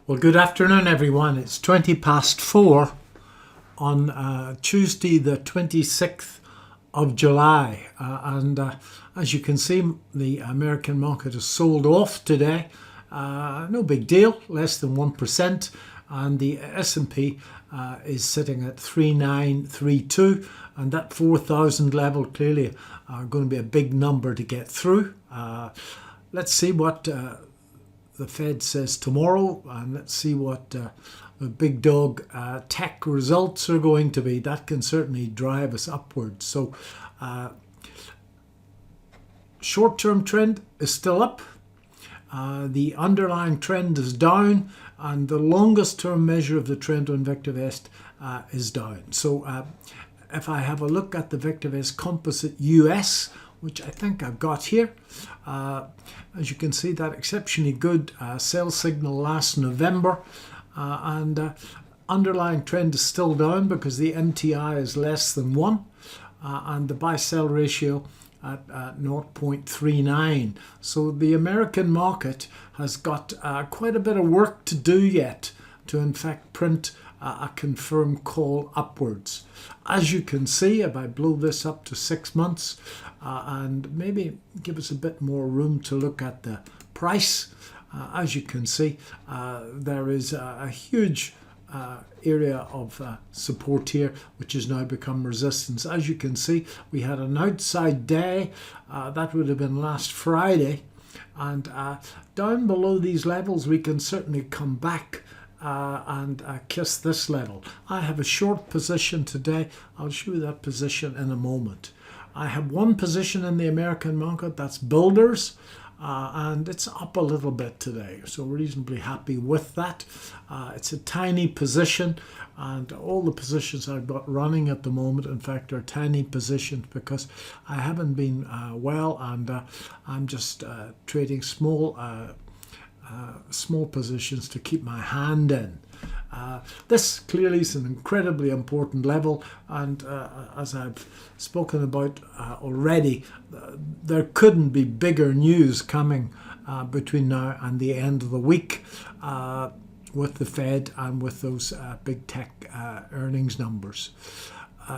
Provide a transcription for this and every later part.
Well, good afternoon, everyone. It's 20 past 4 on Tuesday, the 26th of July. As you can see, the American market has sold off today. No big deal, less than 1%. And the S&P is sitting at 3932. And that 4,000 level clearly going to be a big number to get through. Let's see what the Fed says tomorrow, and let's see what the big dog tech results are going to be. That can certainly drive us upwards. So short-term trend is still up. The underlying trend is down, and the longest term measure of the trend on VictorVest is down. So if I have a look at the VictorVest Composite US, which I think I've got here, as you can see, that exceptionally good sell signal last November, and underlying trend is still down because the MTI is less than 1, and the buy-sell ratio at 0.39. So the American market has got quite a bit of work to do yet to in fact print a confirmed call upwards. As you can see, if I blow this up to 6 months and maybe give us a bit more room to look at the price, as you can see, there is a huge area of support here, which has now become resistance. As you can see, we had an outside day, that would have been last Friday, and down below these levels we can certainly come back and kiss this level. I have a short position today. I'll show you that position in a moment. I have one position in the American market, that's builders, and it's up a little bit today, so reasonably happy with that. It's a tiny position, and all the positions I've got running at the moment, in fact, are tiny positions because I haven't been well, and I'm just trading small positions to keep my hand in. This clearly is an incredibly important level, and as I've spoken about already, there couldn't be bigger news coming between now and the end of the week with the Fed and with those big tech earnings numbers.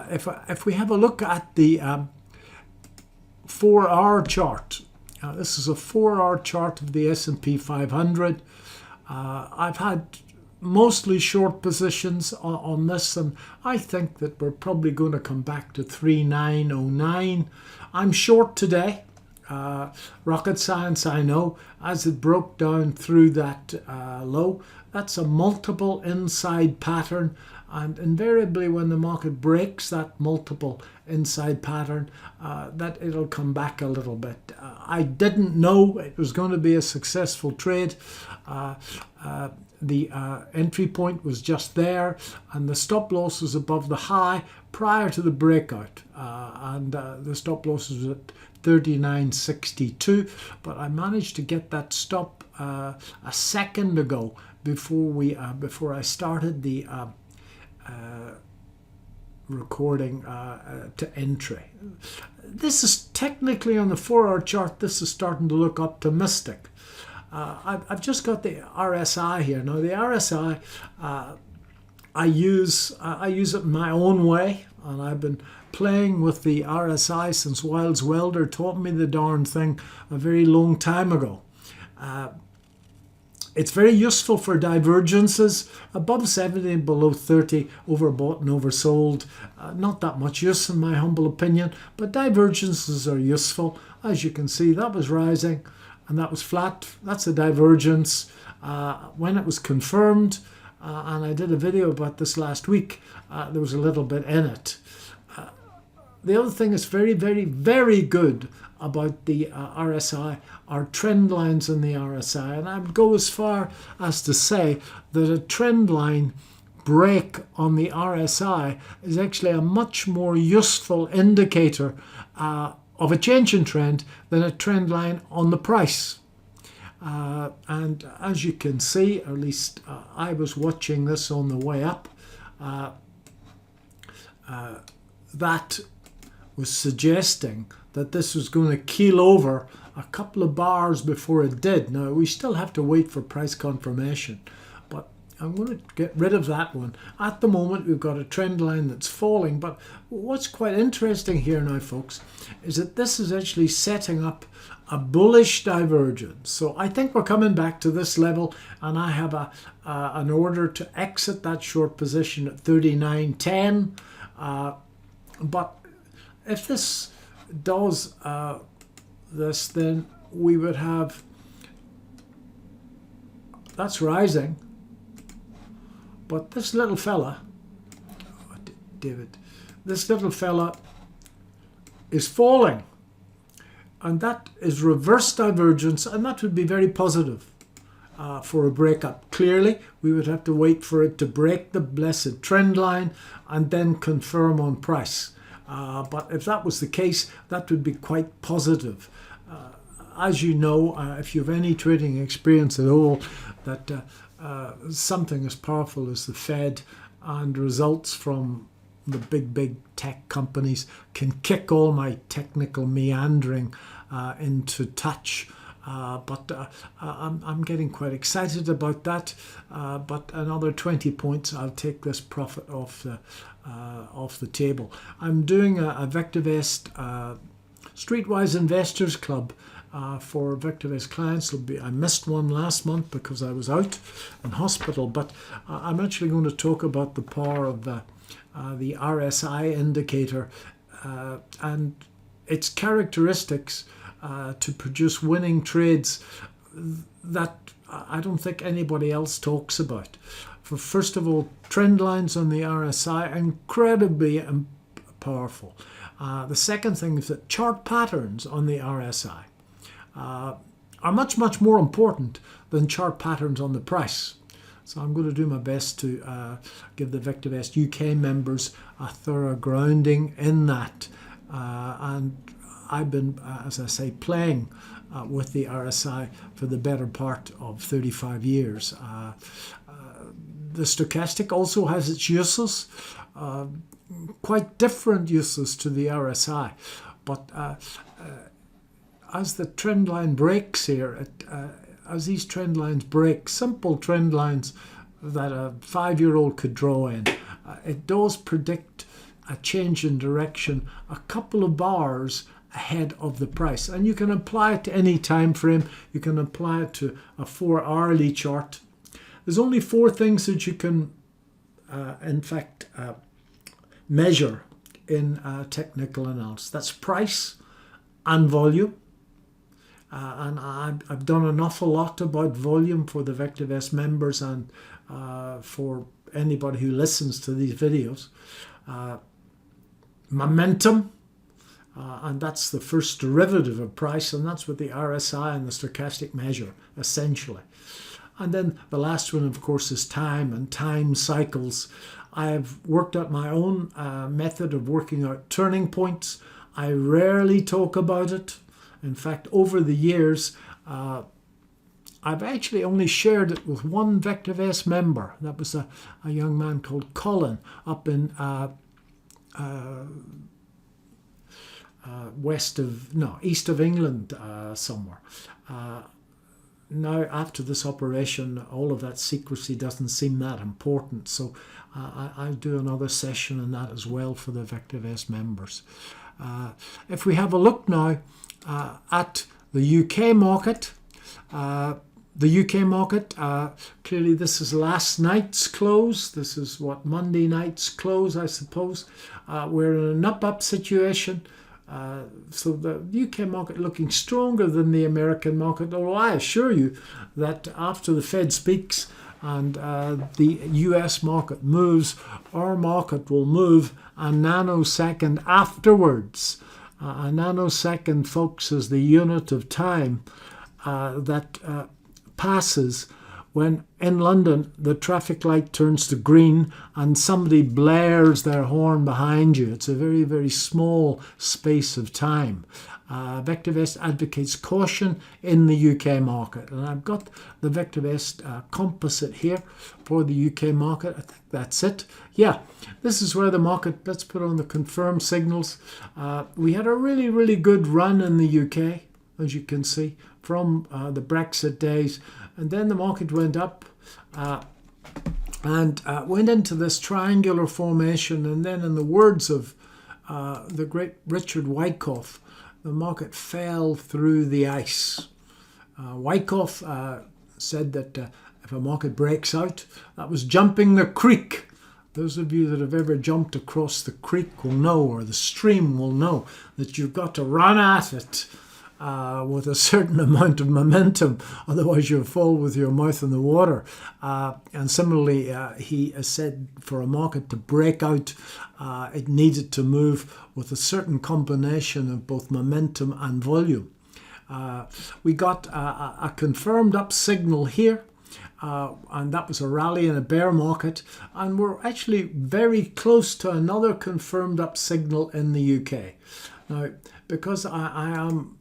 If we have a look at the 4-hour chart, this is a 4-hour chart of the S&P 500. I've had mostly short positions on this, and I think that we're probably going to come back to 3909. I'm short today. Rocket science, I know, as it broke down through that low. That's a multiple inside pattern, and invariably when the market breaks that multiple inside pattern, that it'll come back a little bit. I didn't know it was going to be a successful trade. The entry point was just there, and the stop loss was above the high prior to the breakout, and the stop loss was at 39.62, but I managed to get that stop a second ago before I started the recording to entry. This is technically on the 4-hour chart. This is starting to look optimistic. I've just got the RSI here. Now the RSI, I use it in my own way, and I've been playing with the RSI since Wiles Welder taught me the darn thing a very long time ago. It's very useful for divergences above 70 and below 30, overbought and oversold. Not that much use in my humble opinion, but divergences are useful. As you can see, that was rising and that was flat. That's a divergence. When it was confirmed, and I did a video about this last week, there was a little bit in it. The other thing is very, very, very good about the RSI are trend lines in the RSI, and I would go as far as to say that a trend line break on the RSI is actually a much more useful indicator of a change in trend than a trend line on the price. And as you can see, or at least I was watching this on the way up, that was suggesting that this was going to keel over a couple of bars before it did. Now, we still have to wait for price confirmation, but I'm going to get rid of that one. At the moment, we've got a trend line that's falling, but what's quite interesting here now, folks, is that this is actually setting up a bullish divergence. So I think we're coming back to this level, and I have an order to exit that short position at 39.10. But if this does this, then we would have, that's rising, but this little fella, David, this little fella is falling, and that is reverse divergence, and that would be very positive for a breakup. Clearly, we would have to wait for it to break the blessed trend line and then confirm on price. But if that was the case, that would be quite positive. As you know, if you have any trading experience at all, that something as powerful as the Fed and results from the big tech companies can kick all my technical meandering into touch. But I'm getting quite excited about that. But another 20 points, I'll take this profit off the table. I'm doing a VectorVest Streetwise Investors Club for VectorVest clients. I missed one last month because I was out in hospital, but I'm actually going to talk about the power of the RSI indicator and its characteristics to produce winning trades that I don't think anybody else talks about. First of all, trend lines on the RSI are incredibly powerful. The second thing is that chart patterns on the RSI are much more important than chart patterns on the price. So I'm going to do my best to give the VectorVest UK members a thorough grounding in that. And I've been, as I say, playing with the RSI for the better part of 35 years. The stochastic also has its uses, quite different uses to the RSI. But as the trend line breaks here, as these trend lines break, simple trend lines that a 5-year-old could draw in, it does predict a change in direction a couple of bars ahead of the price. And you can apply it to any time frame. You can apply it to a 4-hourly chart. There's only 4 things that you can, in fact, measure in technical analysis. That's price and volume. And I've done an awful lot about volume for the VectorVest members and for anybody who listens to these videos. Momentum, and that's the first derivative of price, and that's what the RSI and the stochastic measure, essentially. And then the last one, of course, is time and time cycles. I've worked out my own method of working out turning points. I rarely talk about it. In fact, over the years, I've actually only shared it with one VectorVest member. That was a young man called Colin up in east of England somewhere. Now, after this operation, all of that secrecy doesn't seem that important. So I'll do another session on that as well for the VectorVest members. If we have a look now at the UK market, clearly this is last night's close. This is Monday night's close, I suppose. We're in an up situation. So the UK market looking stronger than the American market, although I assure you that after the Fed speaks and the US market moves, our market will move a nanosecond afterwards. A nanosecond, folks, is the unit of time that passes when in London the traffic light turns to green and somebody blares their horn behind you. It's a very, very small space of time. VectorVest advocates caution in the UK market. And I've got the VectorVest composite here for the UK market. I think that's it. Yeah, this is where the market, let's put on the confirm signals. We had a really, really good run in the UK, as you can see, from the Brexit days. And then the market went up and went into this triangular formation. And then, in the words of the great Richard Wyckoff, the market fell through the ice. Wyckoff said that if a market breaks out, that was jumping the creek. Those of you that have ever jumped across the creek will know, or the stream will know, that you've got to run at it with a certain amount of momentum, otherwise you'll fall with your mouth in the water. And similarly, he has said for a market to break out, it needed to move with a certain combination of both momentum and volume. We got a confirmed up signal here. And that was a rally in a bear market, and we're actually very close to another confirmed up signal in the UK. Now, because I am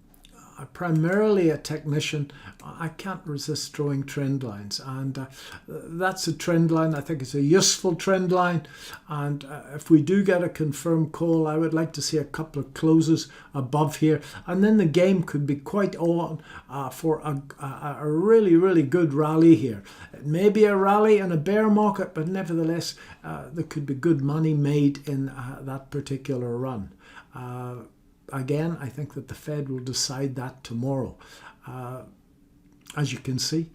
primarily a technician, I can't resist drawing trend lines, and that's a trend line. I think it's a useful trend line, and if we do get a confirmed call, I would like to see a couple of closes above here, and then the game could be quite on for a really, really good rally here. It may be a rally in a bear market, but nevertheless there could be good money made in that particular run. Again, I think that the Fed will decide that tomorrow. As you can see,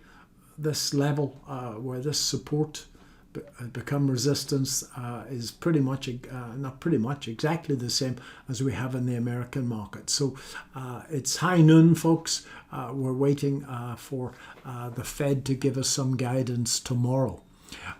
this level where this support become resistance is pretty much, not pretty much, exactly the same as we have in the American market. So it's high noon, folks. We're waiting for the Fed to give us some guidance tomorrow.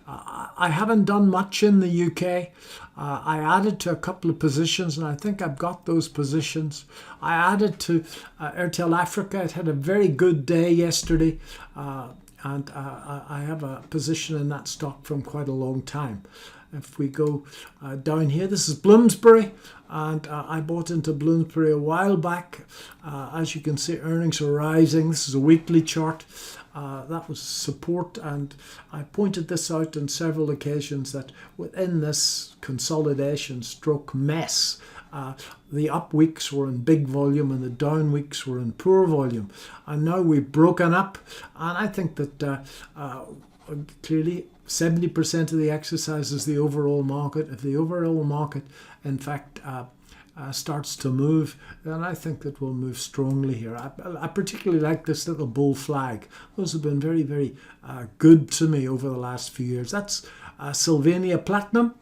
I haven't done much in the UK. I added to a couple of positions, and I think I've got those positions. I added to Airtel Africa. It had a very good day yesterday, and I have a position in that stock from quite a long time. If we go down here, this is Bloomsbury, and I bought into Bloomsbury a while back. As you can see, earnings are rising. This is a weekly chart. That was support, and I pointed this out on several occasions that within this consolidation stroke mess, the up weeks were in big volume and the down weeks were in poor volume. And now we've broken up, and I think that clearly 70% of the exercise is the overall market. If the overall market, in fact, starts to move, then I think that we'll move strongly here. I particularly like this little bull flag. Those have been very, very good to me over the last few years. That's Sylvania Platinum,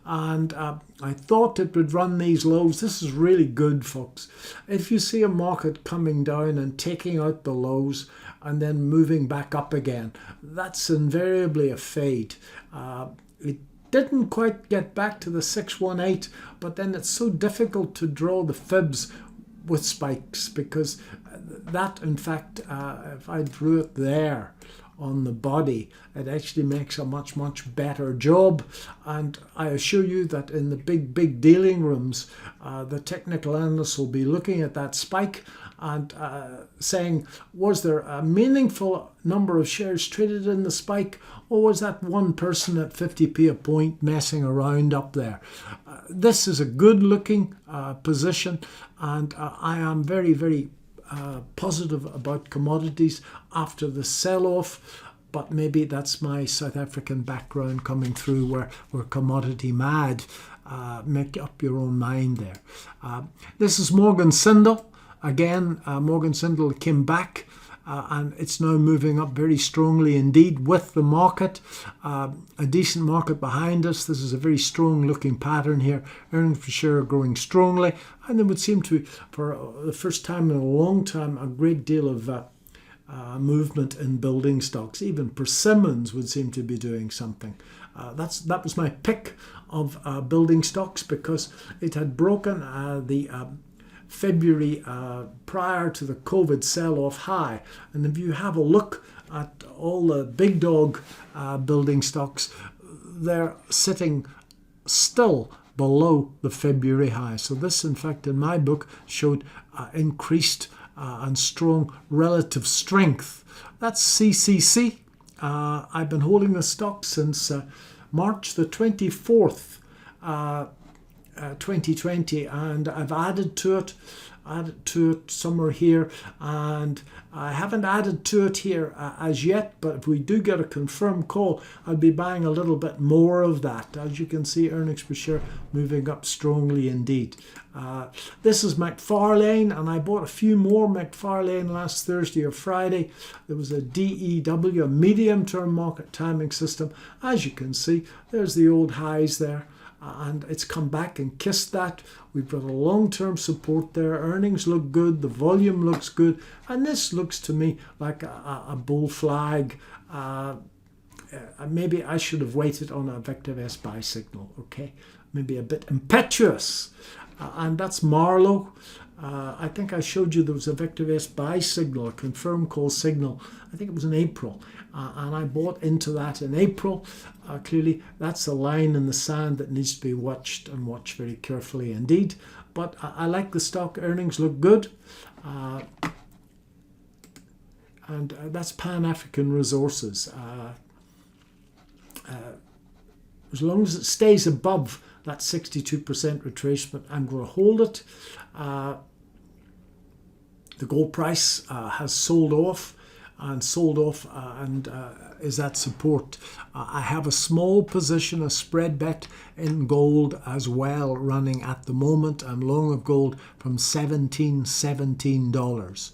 and I thought it would run these lows. This is really good, folks. If you see a market coming down and taking out the lows and then moving back up again, that's invariably a fade. It didn't quite get back to the 618, but then it's so difficult to draw the fibs with spikes, because that, in fact, if I drew it there on the body, it actually makes a much, much better job. And I assure you that in the big dealing rooms, the technical analysts will be looking at that spike and saying, was there a meaningful number of shares traded in the spike, or was that one person at 50p a point messing around up there? This is a good looking position, and I am very, very positive about commodities after the sell-off. But maybe that's my South African background coming through, where we're commodity mad. Make up your own mind there. This is Morgan Sindall. Again, Morgan Sindall came back, and it's now moving up very strongly indeed with the market. A decent market behind us. This is a very strong looking pattern here. Earnings per share are growing strongly, and there would seem to, for the first time in a long time, a great deal of movement in building stocks. Even Persimmons would seem to be doing something. That was my pick of building stocks, because it had broken the February prior to the COVID sell-off high. And if you have a look at all the big dog building stocks, they're sitting still below the February high. So this, in fact, in my book, showed increased and strong relative strength. That's CCC. I've been holding the stock since March the 24th, 2020, and I've added to it. added to it somewhere here, and I haven't added to it here as yet, but if we do get a confirmed call, I'll be buying a little bit more of that. As you can see, earnings per share moving up strongly indeed. This is McFarlane, and I bought a few more McFarlane last Thursday or Friday. There was a DEW, a medium-term market timing system. As you can see, there's the old highs there, and it's come back and kissed that. We've got a long-term support there. Earnings look good, the volume looks good, and this looks to me like a bull flag. Maybe I should have waited on a Vector S buy signal, okay? Maybe a bit impetuous. And that's Marlow. I think I showed you there was a Vector S buy signal, a confirmed call signal. I think it was in April. And I bought into that in April. Clearly, that's a line in the sand that needs to be watched and watched very carefully indeed. But I like the stock. Earnings look good. And that's Pan-African Resources. As long as it stays above that 62% retracement, I'm going to hold it. The gold price has sold off and is at support. I have a small position, a spread bet in gold as well running at the moment. I'm long of gold from $17.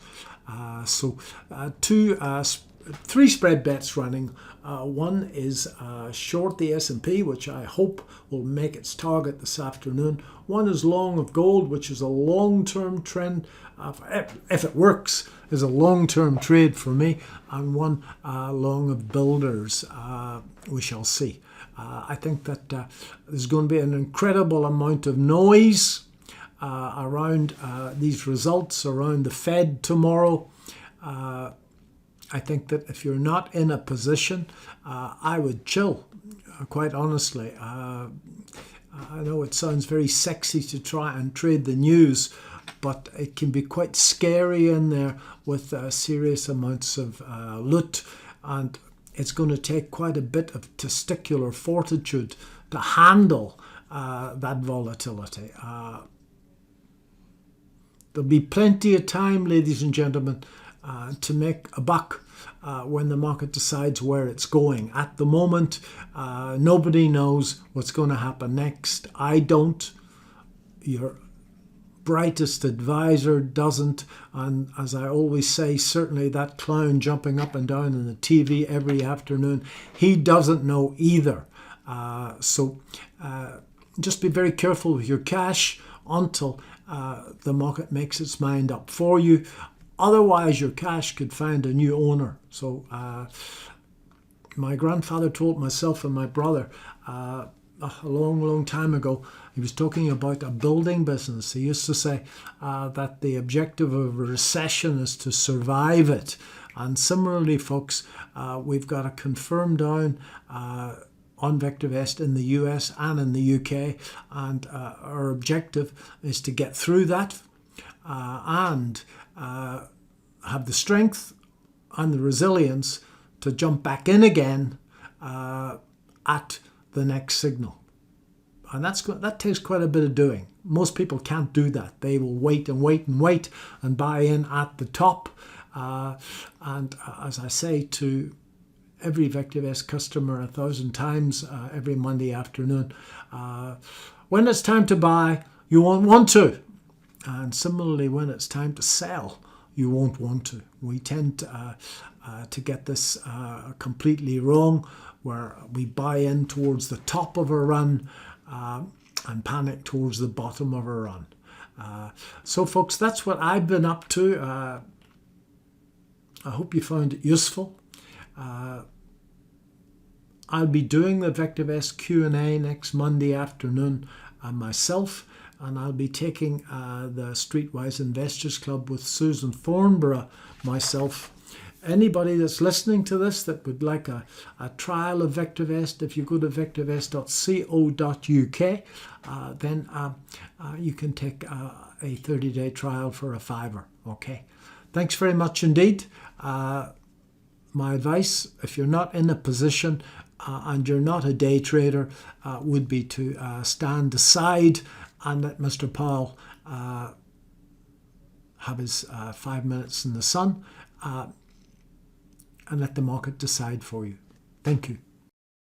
Three spread bets running. One is short the S&P, which I hope will make its target this afternoon. One is long of gold, which is a long-term trend. If it works, is a long-term trade for me. And one long of builders. We shall see. I think that there's going to be an incredible amount of noise around these results, around the Fed tomorrow. I think that if you're not in a position, I would chill, quite honestly. I know it sounds very sexy to try and trade the news, but it can be quite scary in there with serious amounts of loot, and it's going to take quite a bit of testicular fortitude to handle that volatility. There'll be plenty of time, ladies and gentlemen, to make a buck when the market decides where it's going. At the moment, nobody knows what's going to happen next. I don't. Your brightest advisor doesn't. And as I always say, certainly that clown jumping up and down on the TV every afternoon, he doesn't know either. So just be very careful with your cash until the market makes its mind up for you. Otherwise, your cash could find a new owner. So my grandfather told myself and my brother a long time ago, he was talking about a building business. He used to say that the objective of a recession is to survive it. And similarly, folks, we've got a confirmed down on Vector Vest in the US and in the UK. And our objective is to get through that and have the strength and the resilience to jump back in again at the next signal. And that takes quite a bit of doing. Most people can't do that. They will wait and buy in at the top. And as I say to every VectorVest customer 1,000 times every Monday afternoon, when it's time to buy, you won't want to. And similarly, when it's time to sell, you won't want to. We tend to get this completely wrong, where we buy in towards the top of a run and panic towards the bottom of a run. So folks, that's what I've been up to. I hope you found it useful. I'll be doing the VectorVest Q&A next Monday afternoon myself, and I'll be taking the Streetwise Investors Club with Susan Thornborough myself. Anybody that's listening to this that would like a trial of VectorVest, if you go to vectorvest.co.uk, then you can take a 30-day trial for a $5. Okay. Thanks very much indeed. My advice, if you're not in a position and you're not a day trader, would be to stand aside and let Mr. Powell have his 5 minutes in the sun and let the market decide for you. Thank you.